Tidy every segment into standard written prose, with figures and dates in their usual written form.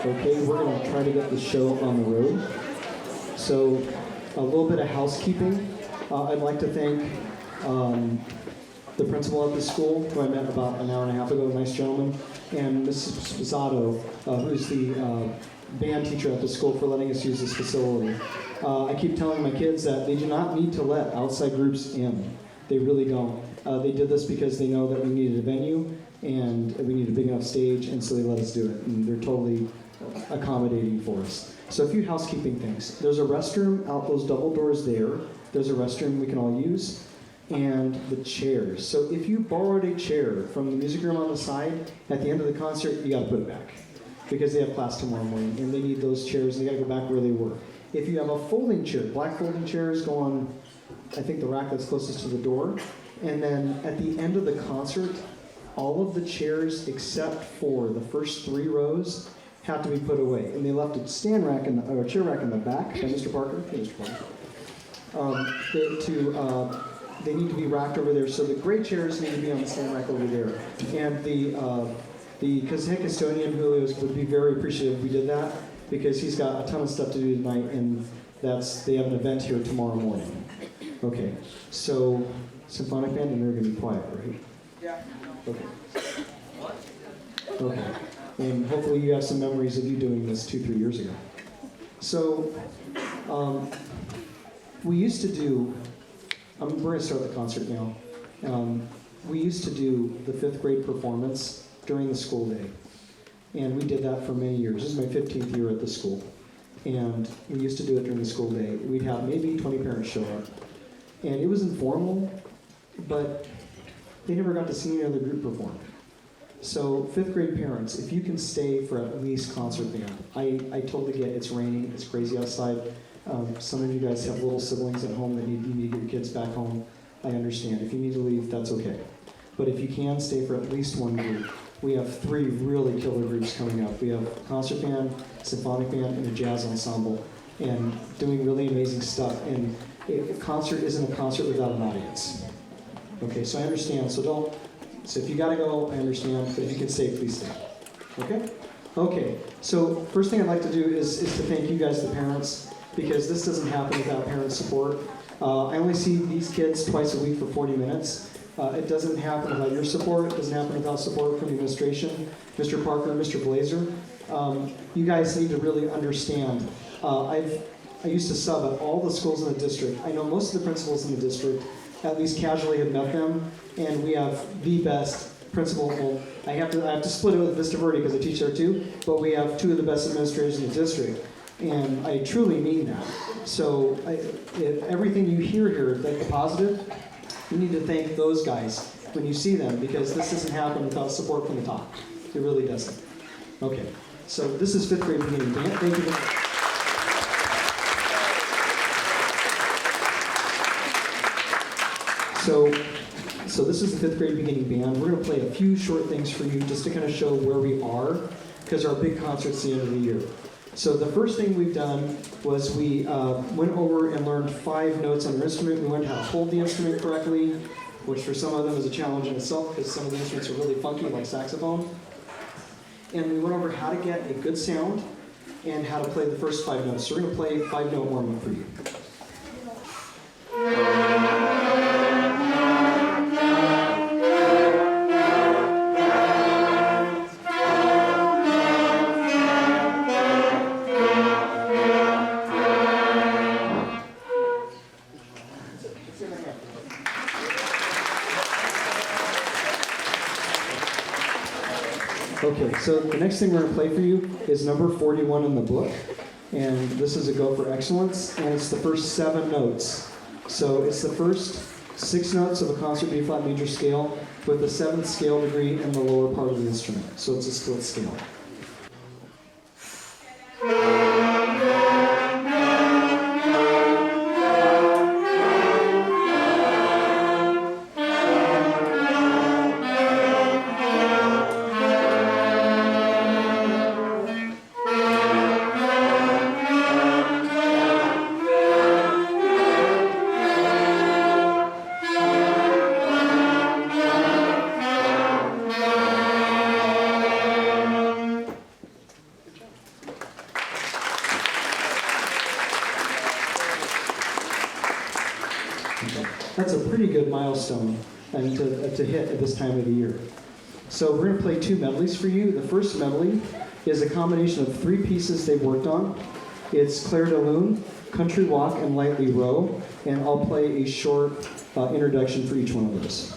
Okay, we're going to try to get the show on the road. So, a little bit of housekeeping. I'd like to thank the principal at the school, who I met about an hour and a half ago, a nice gentleman, and Mrs. Sposato, who's the band teacher at the school, for letting us use this facility. I keep telling my kids that they do not need to let outside groups in. They really don't. They did this because they know that we needed a venue and we need a big enough stage, and so they let us do it. And they're totally accommodating for us. So a few housekeeping things. There's a restroom out those double doors there. There's a restroom we can all use. And the chairs. So if you borrowed a chair from the music room on the side, at the end of the concert, you got to put it back. Because they have class tomorrow morning, and they need those chairs, and they got to go back where they were. If you have a folding chair, black folding chairs go on, I think, the rack that's closest to the door. And then at the end of the concert, all of the chairs except for the first 3 rows have to be put away. And they left a stand rack or a chair rack in the back by Mr. Parker. Hey, Mr. Parker. They need to be racked over there. So the gray chairs need to be on the stand rack over there. And the head custodian, Julio, would be very appreciative if we did that, because he's got a ton of stuff to do tonight, and they have an event here tomorrow morning. Okay, so symphonic band, and they're going to be quiet, right? Yeah. Okay. Okay. And hopefully you have some memories of you doing this 2-3 years ago. So, we used to do, we're going to start the concert now. We used to do the 5th grade performance during the school day. And we did that for many years. This is my 15th year at the school. And we used to do it during the school day. We'd have maybe 20 parents show up. And it was informal, but they never got to see any other group perform. So 5th grade parents, if you can stay for at least concert band. I totally get it's raining, it's crazy outside. Some of you guys have little siblings at home that you need to get your kids back home. I understand. If you need to leave, that's okay. But if you can stay for at least one group, we have 3 really killer groups coming up. We have a concert band, symphonic band, and a jazz ensemble, and doing really amazing stuff. And a concert isn't a concert without an audience. Okay, so I understand. So if you gotta go, I understand. But if you can stay, please stay. Okay? Okay. So first thing I'd like to do is to thank you guys, the parents, because this doesn't happen without parent support. I only see these kids twice a week for 40 minutes. It doesn't happen without your support. It doesn't happen without support from the administration, Mr. Parker and Mr. Blazer. You guys need to really understand. I used to sub at all the schools in the district. I know most of the principals in the district, at least casually, have met them, and we have the best principal. Well, I have to split it with Vista because I teach there too, but we have 2 of the best administrators in the district. And I truly mean that. So if everything you hear here, like positive, you need to thank those guys when you see them, because this doesn't happen without support from the top. It really doesn't. Okay, so this is 5th grade beginning band. Thank you very much. So this is the 5th grade beginning band. We're going to play a few short things for you just to kind of show where we are, because our big concert's the end of the year. So the first thing we've done was we went over and learned 5 notes on our instrument. We learned how to hold the instrument correctly, which for some of them is a challenge in itself, because some of the instruments are really funky, like saxophone. And we went over how to get a good sound and how to play the first 5 notes. So we're going to play 5-note warm-up for you. Okay, so the next thing we're going to play for you is number 41 in the book. And this is a Go for Excellence, and it's the first 7 notes. So it's the first 6 notes of a concert B-flat major scale with the 7th scale degree in the lower part of the instrument. So it's a split scale. That's a pretty good milestone and to hit at this time of the year. So we're going to play 2 medleys for you. The first medley is a combination of 3 pieces they've worked on. It's Claire de Lune, Country Walk, and Lightly Row, and I'll play a short introduction for each one of those.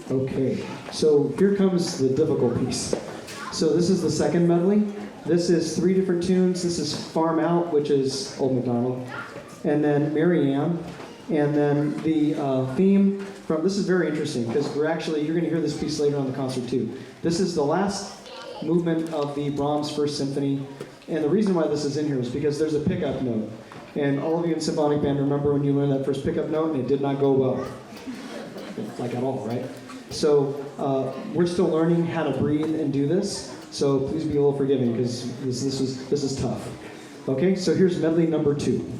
Okay, so here comes the difficult piece. So this is the second medley. This is 3 different tunes. This is Farm Out, which is Old MacDonald, and then Mary Ann, and then the theme from, this is very interesting because you're going to hear this piece later on in the concert too. This is the last movement of the Brahms First Symphony, and the reason why this is in here is because there's a pickup note. And all of you in symphonic band remember when you learned that first pickup note and it did not go well. Like at all, right? So we're still learning how to breathe and do this. So please be a little forgiving because this is tough. Okay, so here's medley number 2.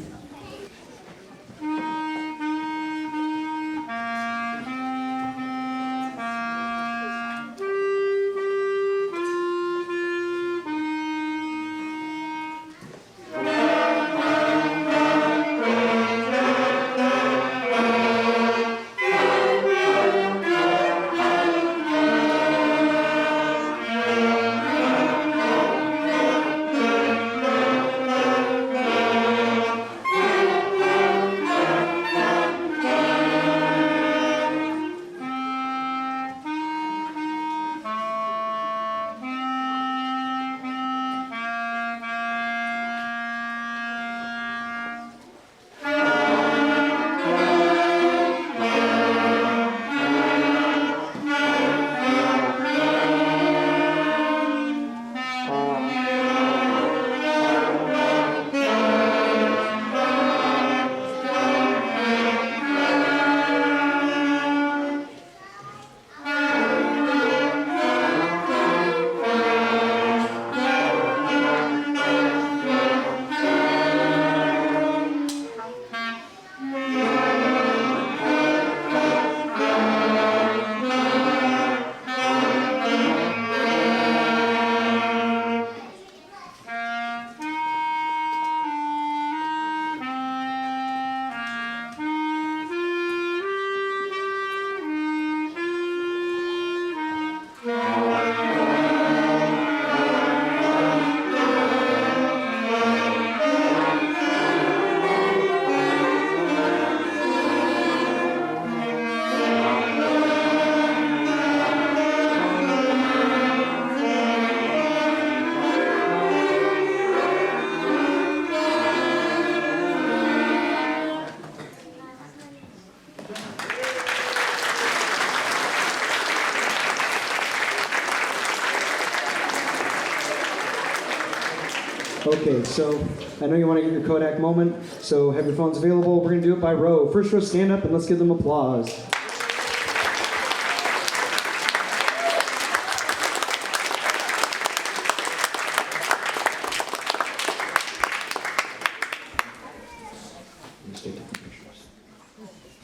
Okay, so I know you want to get your Kodak moment, so have your phones available. We're going to do it by row. First row, stand up and let's give them applause.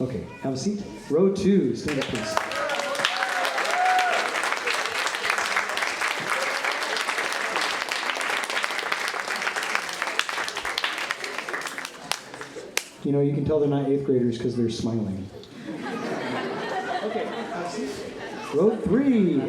Okay, have a seat. Row 2, stand up please. You know, you can tell they're not 8th graders because they're smiling. Okay, have a seat. Row 3.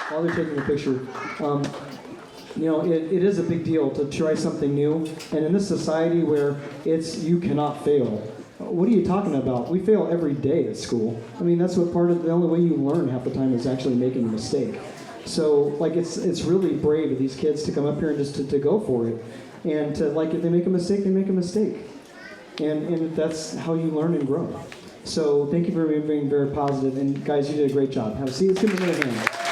While they're taking a picture, you know, it is a big deal to try something new. And in this society where it's you cannot fail, what are you talking about? We fail every day at school. I mean, that's what part of the only way you learn half the time is actually making a mistake. So, like, it's really brave of these kids to come up here and just to go for it. And to, like, if they make a mistake, they make a mistake. And that's how you learn and grow. So, thank you for being very positive. And guys, you did a great job. Have a seat. Let's give them another hand.